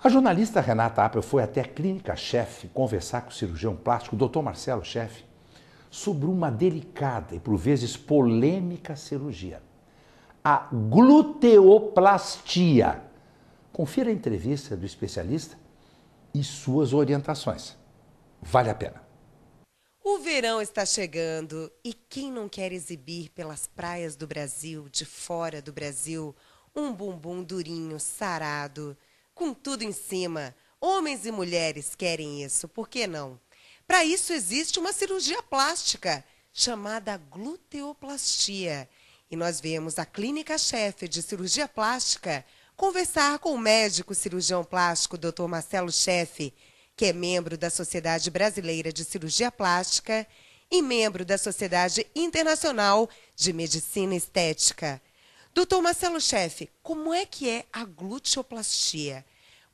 A jornalista Renata Appel foi até a Clínica Chefe conversar com o cirurgião plástico Dr. Marcelo Chefe sobre uma delicada e por vezes polêmica cirurgia, a gluteoplastia. Confira a entrevista do especialista e suas orientações. Vale a pena. O verão está chegando e quem não quer exibir pelas praias do Brasil, de fora do Brasil, um bumbum durinho, sarado, com tudo em cima? Homens e mulheres querem isso, por que não? Para isso existe uma cirurgia plástica chamada gluteoplastia. E nós vemos a Clínica Chefe de Cirurgia Plástica conversar com o médico cirurgião plástico Dr. Marcelo Chefe, que é membro da Sociedade Brasileira de Cirurgia Plástica e membro da Sociedade Internacional de Medicina Estética. Dr. Marcelo Chefe, como é que é a gluteoplastia?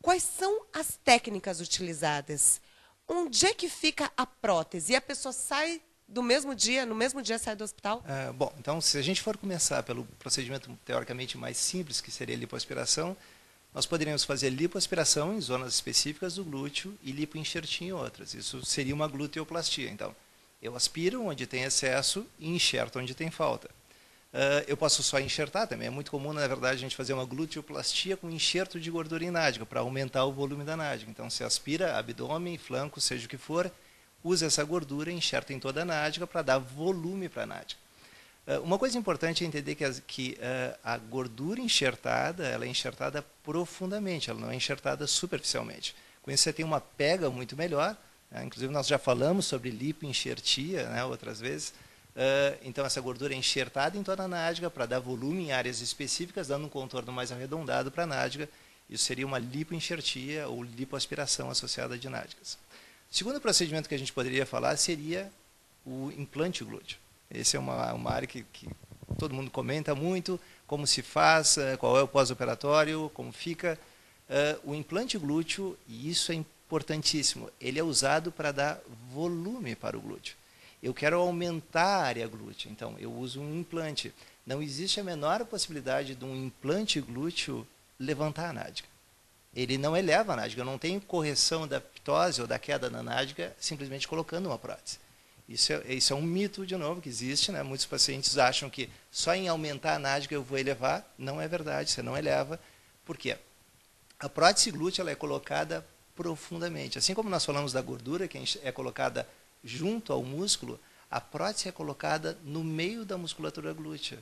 Quais são as técnicas utilizadas? Onde é que fica a prótese? E a pessoa sai no mesmo dia sai do hospital? Bom, então se a gente for começar pelo procedimento teoricamente mais simples, que seria a lipoaspiração, nós poderíamos fazer lipoaspiração em zonas específicas do glúteo e lipoenxertia em outras. Isso seria uma gluteoplastia. Então, eu aspiro onde tem excesso e enxerto onde tem falta. Eu posso só enxertar também. É muito comum, na verdade, a gente fazer uma gluteoplastia com enxerto de gordura em nádega, para aumentar o volume da nádega. Então, você aspira abdômen, flanco, seja o que for, usa essa gordura e enxerta em toda a nádega para dar volume para a nádega. Uma coisa importante é entender que a gordura enxertada, ela é enxertada profundamente, ela não é enxertada superficialmente. Com isso você tem uma pega muito melhor, né? Inclusive nós já falamos sobre lipoenxertia, né, outras vezes. Então essa gordura é enxertada em toda a nádega para dar volume em áreas específicas, dando um contorno mais arredondado para a nádega. Isso seria uma lipoenxertia ou lipoaspiração associada de nádegas. O segundo procedimento que a gente poderia falar seria o implante glúteo. Essa é uma área que todo mundo comenta muito, como se faz, qual é o pós-operatório, como fica. O implante glúteo, e isso é importantíssimo, ele é usado para dar volume para o glúteo. Eu quero aumentar a área glútea, então eu uso um implante. Não existe a menor possibilidade de um implante glúteo levantar a nádega. Ele não eleva a nádega, eu não tenho correção da ptose ou da queda na nádega simplesmente colocando uma prótese. Isso é um mito, de novo, que existe, né? Muitos pacientes acham que só em aumentar a nádega eu vou elevar. Não é verdade, você não eleva. Por quê? A prótese glútea ela é colocada profundamente. Assim como nós falamos da gordura, que é colocada junto ao músculo, a prótese é colocada no meio da musculatura glútea.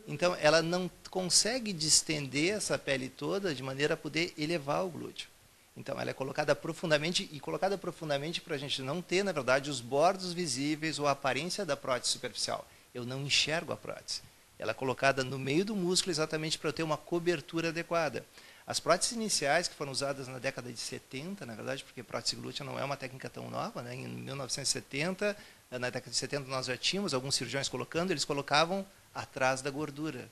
Então, ela não consegue distender essa pele toda de maneira a poder elevar o glúteo. Então, ela é colocada profundamente, e colocada profundamente para a gente não ter, na verdade, os bordos visíveis ou a aparência da prótese superficial. Eu não enxergo a prótese. Ela é colocada no meio do músculo exatamente para eu ter uma cobertura adequada. As próteses iniciais que foram usadas na década de 70, na verdade, porque prótese glútea não é uma técnica tão nova, né? Em 1970, na década de 70 nós já tínhamos alguns cirurgiões colocando, eles colocavam atrás da gordura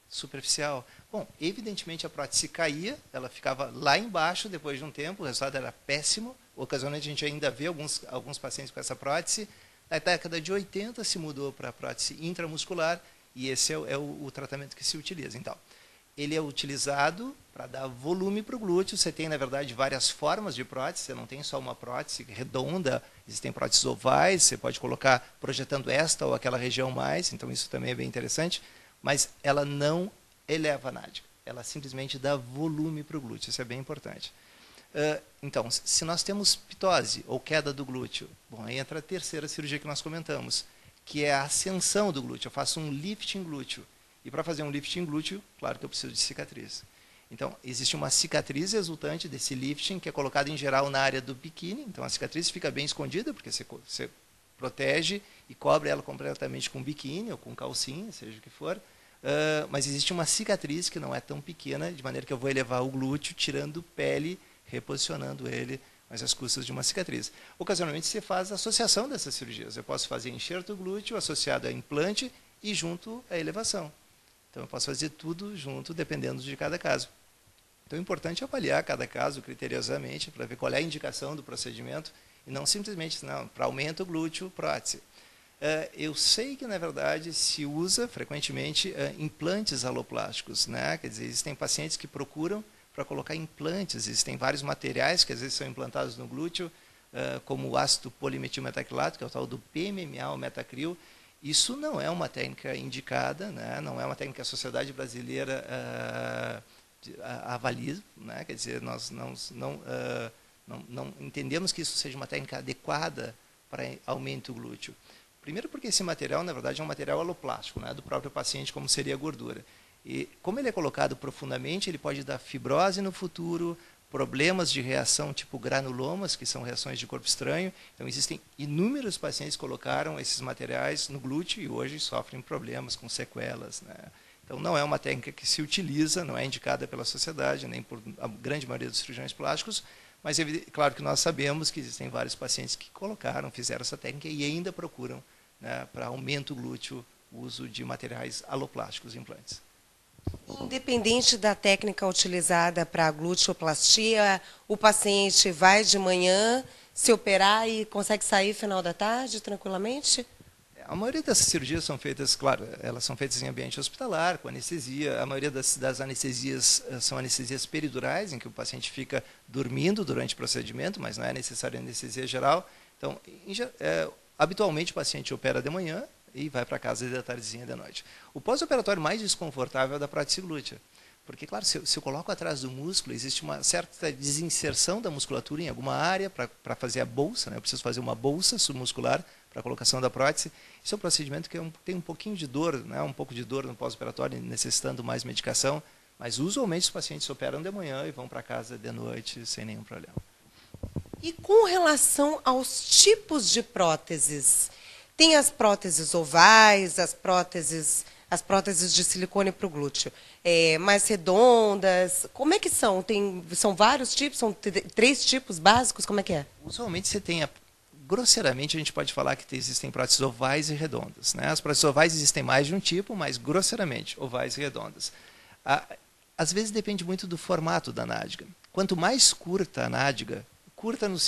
superficial. Bom, evidentemente a prótese caía, ela ficava lá embaixo depois de um tempo, o resultado era péssimo. Ocasionalmente a gente ainda vê alguns pacientes com essa prótese. Na década de 80 se mudou para a prótese intramuscular e esse é o tratamento que se utiliza. Então, ele é utilizado para dar volume para o glúteo. Você tem, na verdade, várias formas de prótese, você não tem só uma prótese redonda, existem próteses ovais, você pode colocar projetando esta ou aquela região mais, então isso também é bem interessante. Mas ela não eleva a nádega, ela simplesmente dá volume para o glúteo, isso é bem importante. Então, se nós temos ptose ou queda do glúteo, bom, aí entra a terceira cirurgia que nós comentamos, que é a ascensão do glúteo. Eu faço um lifting glúteo, e para fazer um lifting glúteo, claro que eu preciso de cicatriz. Então, existe uma cicatriz resultante desse lifting, que é colocada em geral na área do biquíni, então a cicatriz fica bem escondida, porque você protege e cobre ela completamente com biquíni ou com calcinha, seja o que for. Mas existe uma cicatriz que não é tão pequena, de maneira que eu vou elevar o glúteo, tirando pele, reposicionando ele, mas às custas de uma cicatriz. Ocasionalmente se faz a associação dessas cirurgias. Eu posso fazer enxerto glúteo associado a implante e junto à elevação. Então eu posso fazer tudo junto, dependendo de cada caso. Então é importante avaliar cada caso criteriosamente para ver qual é a indicação do procedimento e não simplesmente, não, para aumento glúteo, prótese. Eu sei que, na verdade, se usa frequentemente implantes aloplásticos, né? Quer dizer, existem pacientes que procuram para para colocar implantes. Existem vários materiais que às vezes são implantados no glúteo, como o ácido polimetilmetacrilato, que é o tal do PMMA, o metacril. Isso não é uma técnica indicada, né? Não é uma técnica que a sociedade brasileira avalia, né? Quer dizer, nós não entendemos que isso seja uma técnica adequada para aumento glúteo. Primeiro porque esse material, na verdade, é um material aloplástico, né? Do próprio paciente, como seria a gordura. E como ele é colocado profundamente, ele pode dar fibrose no futuro, problemas de reação tipo granulomas, que são reações de corpo estranho. Então, existem inúmeros pacientes que colocaram esses materiais no glúteo e hoje sofrem problemas com sequelas, né? Então, não é uma técnica que se utiliza, não é indicada pela sociedade, nem por a grande maioria dos cirurgiões plásticos, mas é claro que nós sabemos que existem vários pacientes que colocaram, fizeram essa técnica e ainda procuram, né, para aumento glúteo, o uso de materiais aloplásticos, implantes. Independente da técnica utilizada para a gluteoplastia, o paciente vai de manhã se operar e consegue sair no final da tarde tranquilamente? A maioria dessas cirurgias são feitas, claro, elas são feitas em ambiente hospitalar, com anestesia. A maioria das anestesias são anestesias peridurais, em que o paciente fica dormindo durante o procedimento, mas não é necessário anestesia geral. Então, habitualmente o paciente opera de manhã e vai para casa de tardezinha de noite. O pós-operatório mais desconfortável é o da prótese glútea. Porque, claro, se eu coloco atrás do músculo, existe uma certa desinserção da musculatura em alguma área para fazer a bolsa, né? Eu preciso fazer uma bolsa submuscular para a colocação da prótese. Isso é um procedimento que tem um pouquinho de dor, né? Um pouco de dor no pós-operatório, necessitando mais medicação, mas usualmente os pacientes operam de manhã e vão para casa de noite sem nenhum problema. E com relação aos tipos de próteses? Tem as próteses ovais, as próteses de silicone para o glúteo, mais redondas. Como é que são? São vários tipos? São 3 tipos básicos? Como é que é? Usualmente você tem, grosseiramente a gente pode falar que existem próteses ovais e redondas, né? As próteses ovais existem mais de um tipo, mas grosseiramente, ovais e redondas. Às vezes depende muito do formato da nádega. Quanto mais curta a nádega, curta no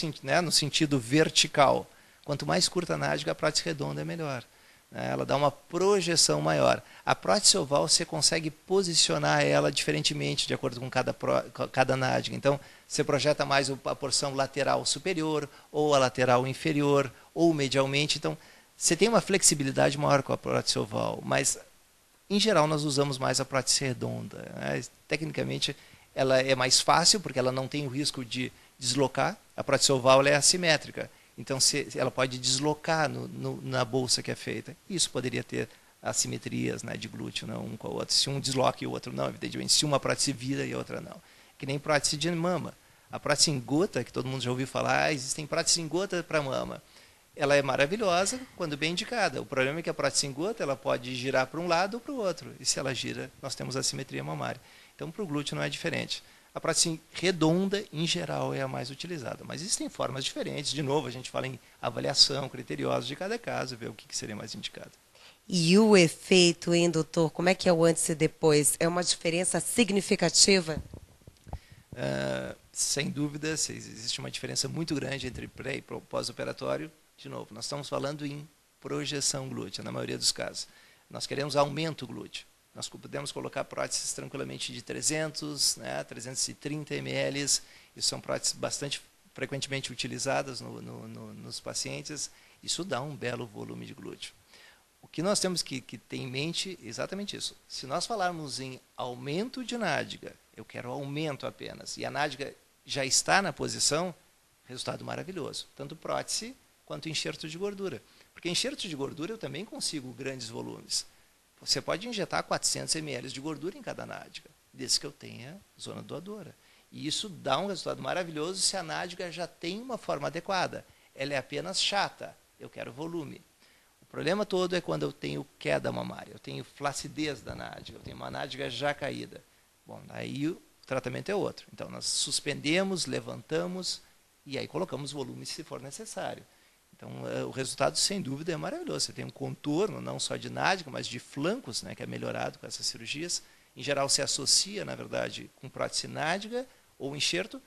sentido vertical, quanto mais curta a nádega, a prótese redonda é melhor. Ela dá uma projeção maior. A prótese oval você consegue posicionar ela diferentemente de acordo com cada nádega. Então, você projeta mais a porção lateral superior, ou a lateral inferior, ou medialmente. Então, você tem uma flexibilidade maior com a prótese oval, mas, em geral, nós usamos mais a prótese redonda, né? Tecnicamente, ela é mais fácil, porque ela não tem o risco de deslocar. A prótese oval ela é assimétrica. Então, ela pode deslocar na bolsa que é feita. Isso poderia ter assimetrias, né, de glúteo, não, um com o outro. Se um desloca e o outro não, evidentemente. Se uma prótese vira e a outra não. Que nem prótese de mama. A prótese em gota, que todo mundo já ouviu falar, existem próteses em gota para mama. Ela é maravilhosa quando bem indicada. O problema é que a prótese em gota ela pode girar para um lado ou para o outro. E se ela gira, nós temos assimetria mamária. Então, para o glúteo não é diferente. A prótese redonda, em geral, é a mais utilizada. Mas existem formas diferentes. De novo, a gente fala em avaliação criteriosa de cada caso, ver o que seria mais indicado. E o efeito, hein, doutor? Como é que é o antes e depois? É uma diferença significativa? Sem dúvida, existe uma diferença muito grande entre pré e pós-operatório. De novo, nós estamos falando em projeção glútea, na maioria dos casos. Nós queremos aumento glúteo. Nós podemos colocar próteses tranquilamente de 300, né, 330 ml. Isso são próteses bastante frequentemente utilizadas nos pacientes. Isso dá um belo volume de glúteo. O que nós temos que ter em mente é exatamente isso. Se nós falarmos em aumento de nádega, eu quero aumento apenas, e a nádega já está na posição, resultado maravilhoso. Tanto prótese quanto enxerto de gordura. Porque enxerto de gordura eu também consigo grandes volumes. Você pode injetar 400 ml de gordura em cada nádega, desde que eu tenha zona doadora. E isso dá um resultado maravilhoso se a nádega já tem uma forma adequada. Ela é apenas chata, eu quero volume. O problema todo é quando eu tenho queda mamária, eu tenho flacidez da nádega, eu tenho uma nádega já caída. Bom, aí o tratamento é outro. Então, nós suspendemos, levantamos e aí colocamos volume se for necessário. Então, o resultado, sem dúvida, é maravilhoso. Você tem um contorno, não só de nádega, mas de flancos, né, que é melhorado com essas cirurgias. Em geral, se associa, na verdade, com prótese nádega ou enxerto,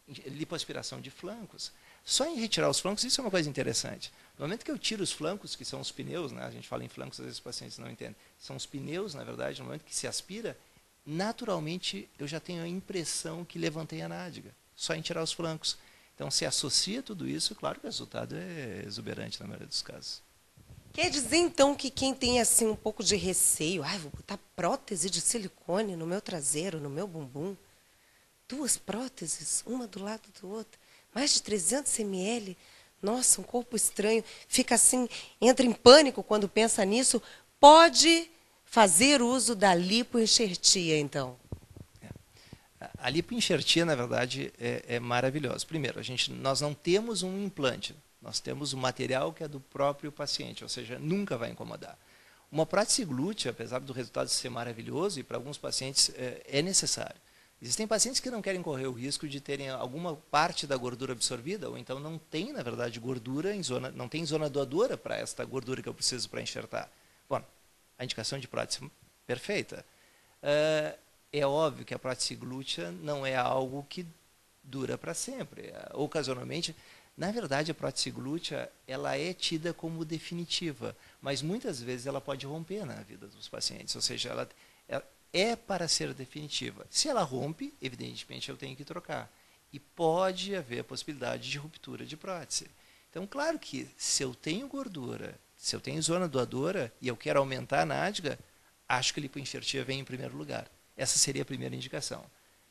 lipoaspiração de flancos. Só em retirar os flancos, isso é uma coisa interessante. No momento que eu tiro os flancos, que são os pneus, né, a gente fala em flancos, às vezes os pacientes não entendem, são os pneus, na verdade, no momento que se aspira, naturalmente eu já tenho a impressão que levantei a nádega, só em tirar os flancos. Então, se associa tudo isso, claro que o resultado é exuberante na maioria dos casos. Quer dizer, então, que quem tem assim um pouco de receio, vou botar prótese de silicone no meu traseiro, no meu bumbum, 2 próteses, uma do lado do outro, mais de 300 ml, nossa, um corpo estranho, fica assim, entra em pânico quando pensa nisso, pode fazer uso da lipoenxertia, então? A lipoenxertia, na verdade, é maravilhosa. Primeiro, nós não temos um implante, nós temos o material que é do próprio paciente, ou seja, nunca vai incomodar. Uma prótese glútea, apesar do resultado ser maravilhoso, e para alguns pacientes é necessário. Existem pacientes que não querem correr o risco de terem alguma parte da gordura absorvida, ou então não tem, na verdade, gordura não tem zona doadora para esta gordura que eu preciso para enxertar. Bom, a indicação de prótese perfeita. É óbvio que a prótese glútea não é algo que dura para sempre. Ocasionalmente, na verdade, a prótese glútea ela é tida como definitiva, mas muitas vezes ela pode romper na vida dos pacientes, ou seja, ela é para ser definitiva. Se ela rompe, evidentemente eu tenho que trocar. E pode haver a possibilidade de ruptura de prótese. Então, claro que se eu tenho gordura, se eu tenho zona doadora e eu quero aumentar a nádega, acho que a lipoenxertia vem em primeiro lugar. Essa seria a primeira indicação.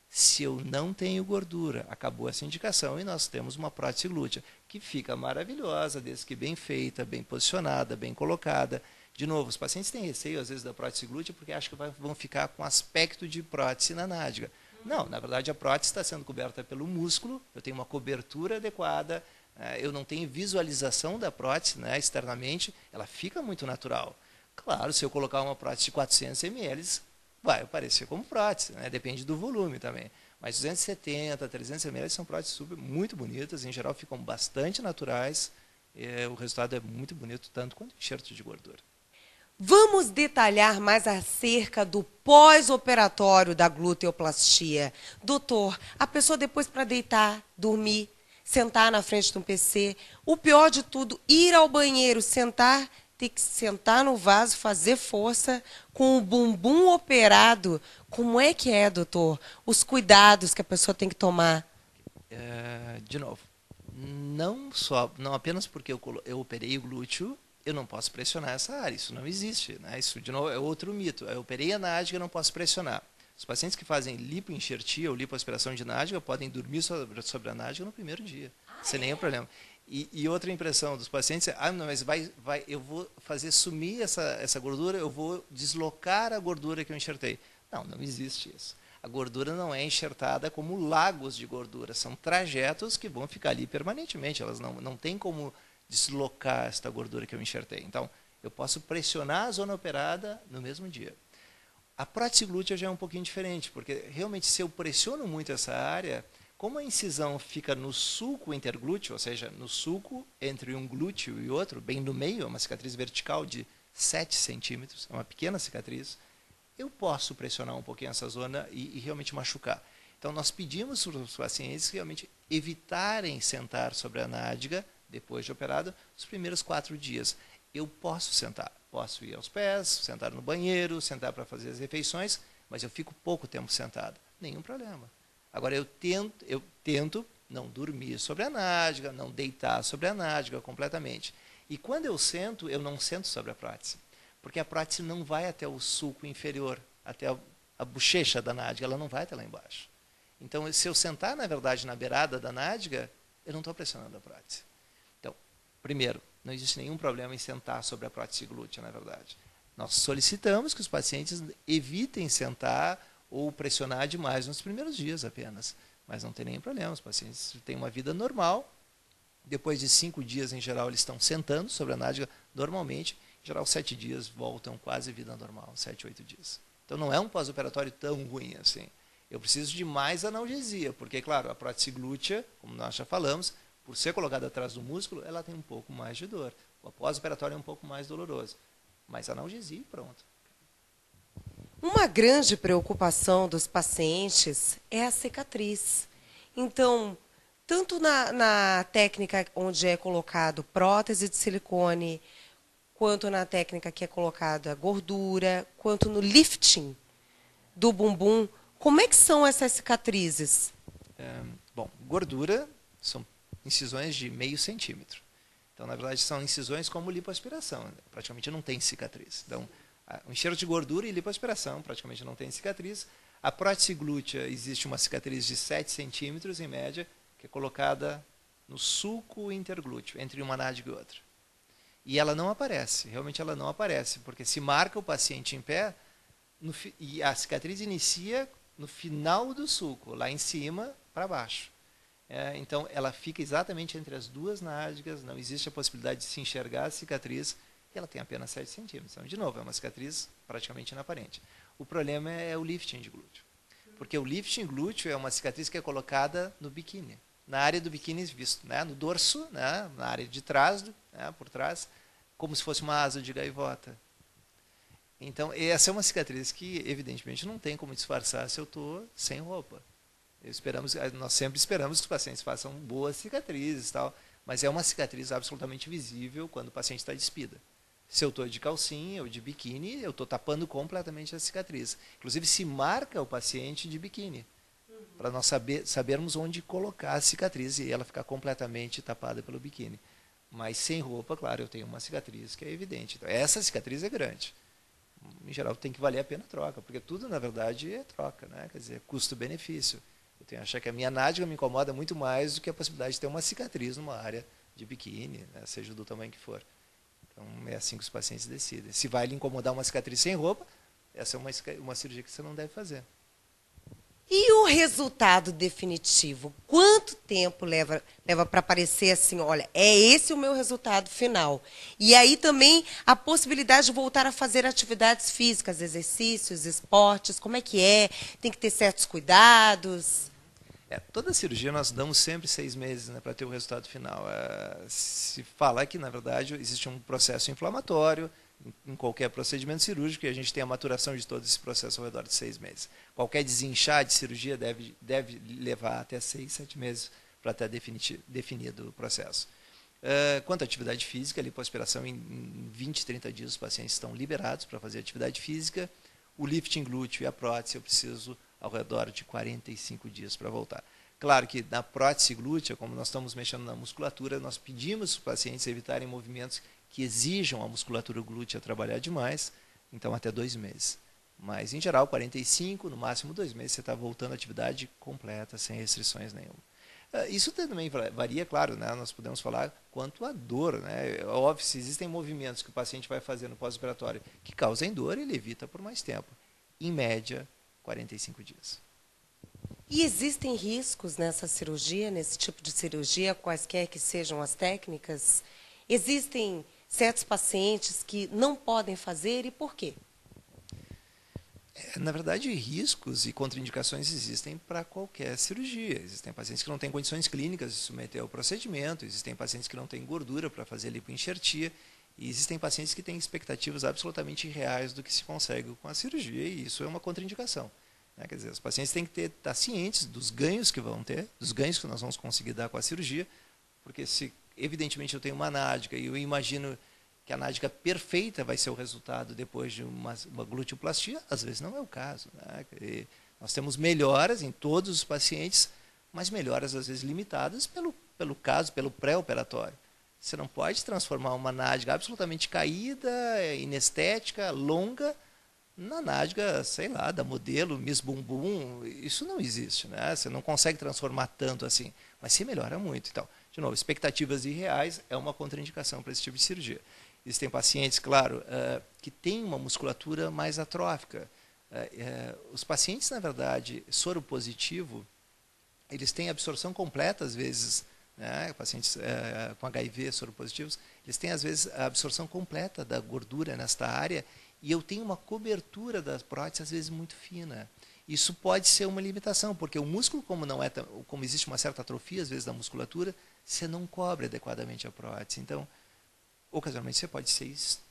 Se eu não tenho gordura, acabou essa indicação e nós temos uma prótese glútea, que fica maravilhosa, desde que bem feita, bem posicionada, bem colocada. De novo, os pacientes têm receio, às vezes, da prótese glútea porque acham que vão ficar com aspecto de prótese na nádega. Não, na verdade, a prótese está sendo coberta pelo músculo, eu tenho uma cobertura adequada, eu não tenho visualização da prótese externamente, ela fica muito natural. Claro, se eu colocar uma prótese de 400 ml, vai aparecer como prótese, depende do volume também. Mas 270, 300 ml são próteses muito bonitas, em geral ficam bastante naturais, o resultado é muito bonito, tanto quanto enxerto de gordura. Vamos detalhar mais acerca do pós-operatório da gluteoplastia. Doutor, a pessoa depois para deitar, dormir, sentar na frente de um PC, o pior de tudo, ir ao banheiro, sentar, ter que sentar no vaso, fazer força, com o bumbum operado. Como é que é, doutor? Os cuidados que a pessoa tem que tomar? De novo, não apenas porque eu operei o glúteo, eu não posso pressionar essa área, isso não existe. Isso, de novo, é outro mito. Eu operei a nádega, eu não posso pressionar. Os pacientes que fazem lipoenxertia ou lipoaspiração de nádega podem dormir sobre a nádega no primeiro dia, sem nenhum problema. E outra impressão dos pacientes é, não, mas eu vou fazer sumir essa gordura, eu vou deslocar a gordura que eu enxertei. Não existe isso. A gordura não é enxertada como lagos de gordura, são trajetos que vão ficar ali permanentemente, elas não tem como deslocar esta gordura que eu enxertei. Então, eu posso pressionar a zona operada no mesmo dia. A prótese glútea já é um pouquinho diferente, porque realmente se eu pressiono muito essa área, como a incisão fica no sulco interglúteo, ou seja, no sulco entre um glúteo e outro, bem no meio, é uma cicatriz vertical de 7 centímetros, é uma pequena cicatriz, eu posso pressionar um pouquinho essa zona e realmente machucar. Então, nós pedimos para os pacientes realmente evitarem sentar sobre a nádega, depois de operado, os primeiros 4 dias. Eu posso sentar, posso ir aos pés, sentar no banheiro, sentar para fazer as refeições, mas eu fico pouco tempo sentado. Nenhum problema. Agora, eu tento não dormir sobre a nádega, não deitar sobre a nádega completamente. E quando eu sento, eu não sento sobre a prótese, porque a prótese não vai até o sulco inferior, até a bochecha da nádega, ela não vai até lá embaixo. Então, se eu sentar, na verdade, na beirada da nádega, eu não estou pressionando a prótese. Primeiro, não existe nenhum problema em sentar sobre a prótese glútea, na verdade. Nós solicitamos que os pacientes evitem sentar ou pressionar demais nos primeiros dias apenas. Mas não tem nenhum problema, os pacientes têm uma vida normal. Depois de 5 dias, em geral, eles estão sentando sobre a nádega normalmente. Em geral, 7 dias voltam quase à vida normal, 7, 8 dias. Então não é um pós-operatório tão ruim assim. Eu preciso de mais analgesia, porque, claro, a prótese glútea, como nós já falamos, por ser colocada atrás do músculo, ela tem um pouco mais de dor. O pós-operatório é um pouco mais doloroso. Mas analgesia e pronto. Uma grande preocupação dos pacientes é a cicatriz. Então, tanto na técnica onde é colocado prótese de silicone, quanto na técnica que é colocada gordura, quanto no lifting, do bumbum. Como é que são essas cicatrizes? Bom, gordura são incisões de 0,5 centímetro. Então, na verdade, são incisões como lipoaspiração. Praticamente não tem cicatriz. Então, o enxerto de gordura e lipoaspiração praticamente não tem cicatriz. A prótese glútea, existe uma cicatriz de 7 centímetros, em média, que é colocada no sulco interglúteo, entre uma nádega e outra. E ela não aparece, realmente ela não aparece, porque se marca o paciente em pé, e a cicatriz inicia no final do sulco, lá em cima para baixo. Então, ela fica exatamente entre as duas nádegas, não existe a possibilidade de se enxergar a cicatriz, e ela tem apenas 7 centímetros. Então, de novo, é uma cicatriz praticamente inaparente. O problema é o lifting de glúteo, porque o lifting glúteo é uma cicatriz que é colocada no biquíni, na área do biquíni visto, né? No dorso, né? Na área de trás, né? Por trás, como se fosse uma asa de gaivota. Então, essa é uma cicatriz que, evidentemente, não tem como disfarçar se eu estou sem roupa. Nós sempre esperamos que os pacientes façam boas cicatrizes, tal, mas é uma cicatriz absolutamente visível quando o paciente está despido. Se eu estou de calcinha ou de biquíni, eu estou tapando completamente a cicatriz. Inclusive, se marca o paciente de biquíni, para nós sabermos onde colocar a cicatriz e ela ficar completamente tapada pelo biquíni. Mas sem roupa, claro, eu tenho uma cicatriz que é evidente. Então, essa cicatriz é grande. Em geral, tem que valer a pena a troca, porque tudo, na verdade, é troca, né? Quer dizer, custo-benefício. Eu tenho que achar que a minha nádega me incomoda muito mais do que a possibilidade de ter uma cicatriz numa área de biquíni, né? Seja do tamanho que for. Então, é assim que os pacientes decidem. Se vai lhe incomodar uma cicatriz sem roupa, essa é uma cirurgia que você não deve fazer. E o resultado definitivo? Quanto tempo leva para aparecer assim, olha, é esse o meu resultado final? E aí também a possibilidade de voltar a fazer atividades físicas, exercícios, esportes, como é que é? Tem que ter certos cuidados? Toda cirurgia nós damos sempre 6 meses, né, para ter o resultado final. Se falar que, na verdade, existe um processo inflamatório em qualquer procedimento cirúrgico e a gente tem a maturação de todo esse processo ao redor de 6 meses. Qualquer desinchar de cirurgia deve levar até 6, 7 meses para estar definido o processo. Quanto à atividade física, a lipoaspiração, em 20, 30 dias os pacientes estão liberados para fazer atividade física. O lifting glúteo e a prótese eu preciso ao redor de 45 dias para voltar. Claro que na prótese glútea, como nós estamos mexendo na musculatura, nós pedimos para os pacientes evitarem movimentos que exijam a musculatura glútea trabalhar demais, então até 2 meses. Mas, em geral, 45, no máximo 2 meses, você está voltando à atividade completa, sem restrições nenhuma. Isso também varia, claro, né? Nós podemos falar quanto à dor. Né? Óbvio, se existem movimentos que o paciente vai fazer no pós-operatório que causem dor, ele evita por mais tempo. Em média, 45 dias. E existem riscos nessa cirurgia, nesse tipo de cirurgia, quaisquer que sejam as técnicas? Existem certos pacientes que não podem fazer e por quê? Na verdade, riscos e contraindicações existem para qualquer cirurgia. Existem pacientes que não têm condições clínicas de submeter ao procedimento, existem pacientes que não têm gordura para fazer lipoenxertia, e existem pacientes que têm expectativas absolutamente irreais do que se consegue com a cirurgia, e isso é uma contraindicação. Né? Quer dizer, os pacientes têm que estar cientes dos ganhos que vão ter, dos ganhos que nós vamos conseguir dar com a cirurgia, porque se, evidentemente, eu tenho uma nádega e eu imagino que a nádega perfeita vai ser o resultado depois de uma gluteoplastia, às vezes não é o caso. Né? E nós temos melhoras em todos os pacientes, mas melhoras às vezes limitadas pelo caso, pelo pré-operatório. Você não pode transformar uma nádega absolutamente caída, inestética, longa, na nádega, sei lá, da modelo Miss Bumbum. Isso não existe, né? Você não consegue transformar tanto assim, mas se melhora muito. Então, de novo, expectativas irreais é uma contraindicação para esse tipo de cirurgia. Existem pacientes, claro, que têm uma musculatura mais atrófica. Os pacientes, na verdade, soropositivo, eles têm absorção completa, às vezes, né? Pacientes com HIV soropositivos, eles têm, às vezes, a absorção completa da gordura nesta área, e eu tenho uma cobertura da prótese, às vezes, muito fina. Isso pode ser uma limitação, porque o músculo, como existe uma certa atrofia, às vezes, da musculatura, você não cobre adequadamente a prótese. Então, ocasionalmente você pode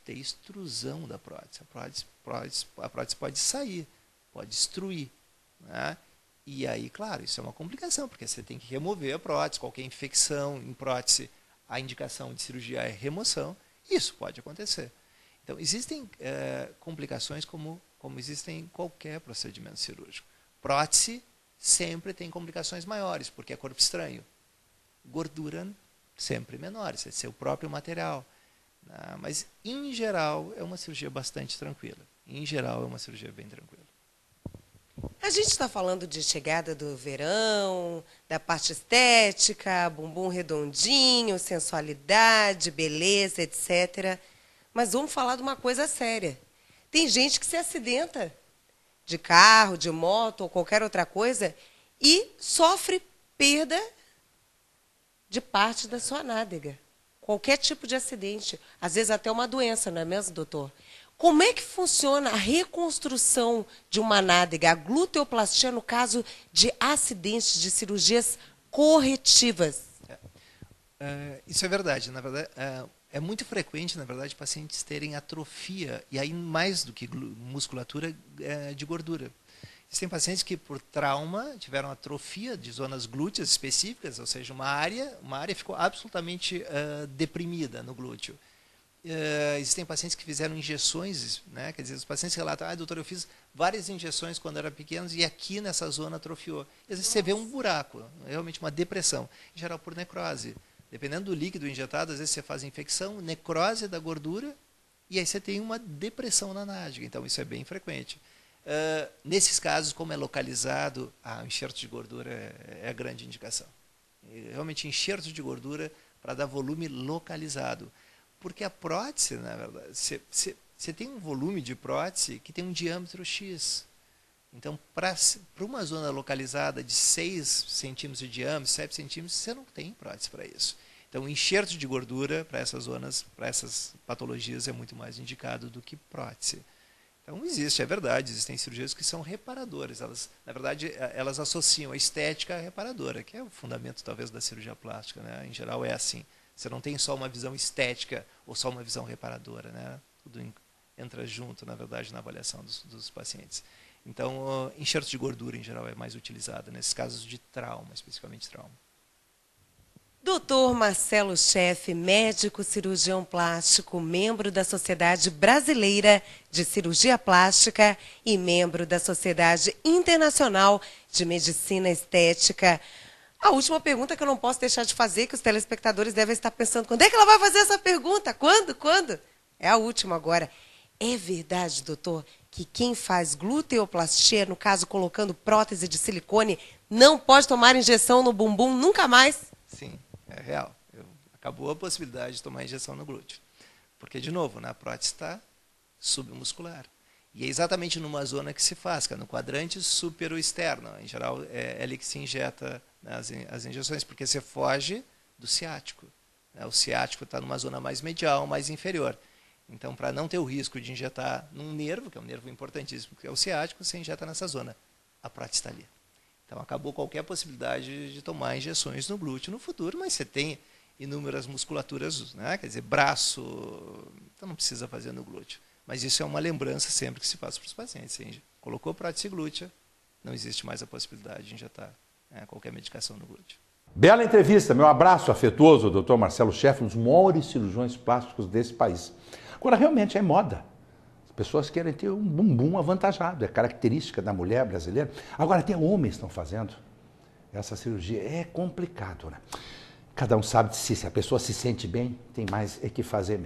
ter extrusão da prótese. A prótese pode sair, pode destruir. Né? E aí, claro, isso é uma complicação, porque você tem que remover a prótese, qualquer infecção em prótese, a indicação de cirurgia é remoção, isso pode acontecer. Então, existem complicações como como existem em qualquer procedimento cirúrgico. Prótese sempre tem complicações maiores, porque é corpo estranho. Gordura sempre menores, é seu próprio material. Mas, em geral, é uma cirurgia bastante tranquila. Em geral, é uma cirurgia bem tranquila. A gente está falando de chegada do verão, da parte estética, bumbum redondinho, sensualidade, beleza, etc. Mas vamos falar de uma coisa séria. Tem gente que se acidenta de carro, de moto ou qualquer outra coisa e sofre perda de parte da sua nádega. Qualquer tipo de acidente, às vezes até uma doença, não é mesmo, doutor? Como é que funciona a reconstrução de uma nádega, a gluteoplastia, no caso de acidentes, de cirurgias corretivas? Isso é verdade. Na verdade, é muito frequente, na verdade, pacientes terem atrofia, e aí mais do que musculatura, de gordura. Existem pacientes que, por trauma, tiveram atrofia de zonas glúteas específicas, ou seja, uma área ficou absolutamente deprimida no glúteo. Existem pacientes que fizeram injeções, né? Quer dizer, os pacientes relatam, doutor, eu fiz várias injeções quando era pequeno e aqui nessa zona atrofiou. E às vezes você vê um buraco, realmente uma depressão, em geral por necrose. Dependendo do líquido injetado, às vezes você faz infecção, necrose da gordura, e aí você tem uma depressão na nádega. Então isso é bem frequente. Nesses casos, como é localizado, o enxerto de gordura é a grande indicação. Realmente, enxerto de gordura para dar volume localizado. Porque a prótese, na verdade, você tem um volume de prótese que tem um diâmetro X. Então, para uma zona localizada de 6 centímetros de diâmetro, 7 centímetros, você não tem prótese para isso. Então, o enxerto de gordura para essas zonas, para essas patologias, é muito mais indicado do que prótese. Então, é verdade, existem cirurgias que são reparadoras. Na verdade, elas associam a estética à reparadora, que é o fundamento, talvez, da cirurgia plástica, né? Em geral, é assim. Você não tem só uma visão estética ou só uma visão reparadora, né? Tudo entra junto, na verdade, na avaliação dos pacientes. Então, enxerto de gordura, em geral, é mais utilizado nesses casos de trauma, especificamente trauma. Dr. Marcelo Scheff, médico cirurgião plástico, membro da Sociedade Brasileira de Cirurgia Plástica e membro da Sociedade Internacional de Medicina Estética. A última pergunta que eu não posso deixar de fazer, que os telespectadores devem estar pensando, quando é que ela vai fazer essa pergunta? Quando? É a última agora. É verdade, doutor, que quem faz gluteoplastia, no caso colocando prótese de silicone, não pode tomar injeção no bumbum nunca mais? Sim, é real. Acabou a possibilidade de tomar injeção no glúteo. Porque, de novo, a prótese está submuscular. E é exatamente numa zona que se faz, que é no quadrante supero-externo. Em geral, é ali que se injeta as injeções, porque você foge do ciático. O ciático está numa zona mais medial, mais inferior. Então, para não ter o risco de injetar num nervo, que é um nervo importantíssimo, que é o ciático, você injeta nessa zona. A prótese está ali. Então, acabou qualquer possibilidade de tomar injeções no glúteo no futuro, mas você tem inúmeras musculaturas, né? Quer dizer, braço, então não precisa fazer no glúteo. Mas isso é uma lembrança sempre que se faz para os pacientes. Você colocou prótese glútea, não existe mais a possibilidade de injetar qualquer medicação no glúteo. Bela entrevista, meu abraço afetuoso, Dr. Marcelo Scheff, um dos maiores cirurgiões plásticos desse país. Agora, realmente é moda. As pessoas querem ter um bumbum avantajado, é característica da mulher brasileira. Agora, até homens estão fazendo essa cirurgia. É complicado, né? Cada um sabe se a pessoa se sente bem, tem mais que fazer mesmo.